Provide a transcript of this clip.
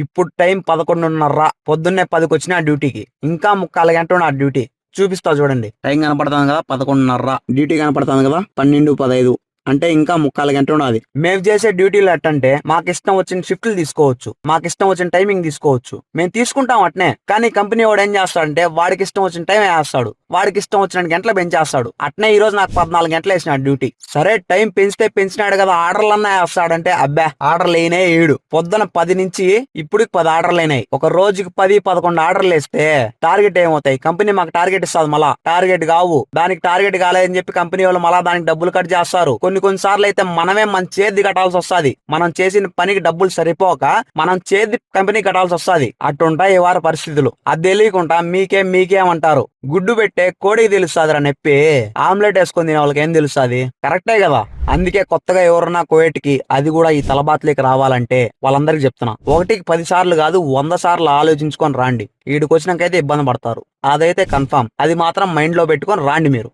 ఇప్పుడు టైం 11:30. పొద్దున్నే 10కి వచ్చిన డ్యూటీకి. ఇంకా 3/4 గంట ఉన్న డ్యూటీ. చూపిస్తా చూడండి. టైం కనపడుతుంది కదా 11:30. డ్యూటీ కనపడుతుంది కదా 12:15. అంటే ఇంకా 3/4 గంట ఉన్నది. మేము చేసే డ్యూటీలు ఎట్టంటే మాకు ఇష్టం వచ్చిన షిఫ్ట్లు తీసుకోవచ్చు, మాకు ఇష్టం వచ్చిన టైమింగ్ తీసుకోవచ్చు. మేము తీసుకుంటాం అట్నే. కానీ కంపెనీ వాడు ఏం చేస్తాడంటే వాడికి ఇష్టం వచ్చిన టైం వేస్తాడు, వాడికి ఇష్టం వచ్చిన గంటలు పెంచేస్తాడు. అట్నే ఈ రోజు నాకు 14 గంటలు వేసినాడు డ్యూటీ. సరే టైం పెంచితే పెంచినాడు కదా, ఆర్డర్లన్నా వేస్తాడంటే అబ్బా ఆర్డర్లు అయినే 7. పొద్దున 10 నుంచి ఇప్పుడు 10 ఆర్డర్లు అయినాయి. ఒక రోజుకి 10-11 ఆర్డర్లు వేస్తే టార్గెట్ ఏమవుతాయి? కంపెనీ మాకు టార్గెట్ ఇస్తుంది, మళ్ళా టార్గెట్ కావు. దానికి టార్గెట్ కాలేదని చెప్పి కంపెనీ వాళ్ళు మళ్ళా దానికి డబ్బులు కట్ చేస్తారు. కొన్నిసార్లు అయితే మనమే మన చేతి కట్టాల్సి వస్తుంది. మనం చేసిన పనికి డబ్బులు సరిపోక మనం చేతి కంపెనీ కట్టాల్సి వస్తుంది. అట్టుంటాయి ఈ వార పరిస్థితులు. అది తెలియకుండా మీకేమంటారు? గుడ్డు పెట్టే కోడికి తెలుస్తాదిరా నొప్పి, ఆమ్లెట్ వేసుకొని తినే వాళ్ళకి ఏం తెలుస్తుంది? కరెక్టే కదా. అందుకే కొత్తగా ఎవరన్నా కువైట్కి, అది కూడా ఈ తలబాత్లేకి రావాలంటే వాళ్ళందరికీ చెప్తున్నా, 1కి 10 సార్లు కాదు 100 సార్లు ఆలోచించుకొని రాండి. ఈడికి వచ్చినాకైతే ఇబ్బంది పడతారు, అదైతే కన్ఫామ్. అది మాత్రం మైండ్ లో పెట్టుకొని రాండి మీరు.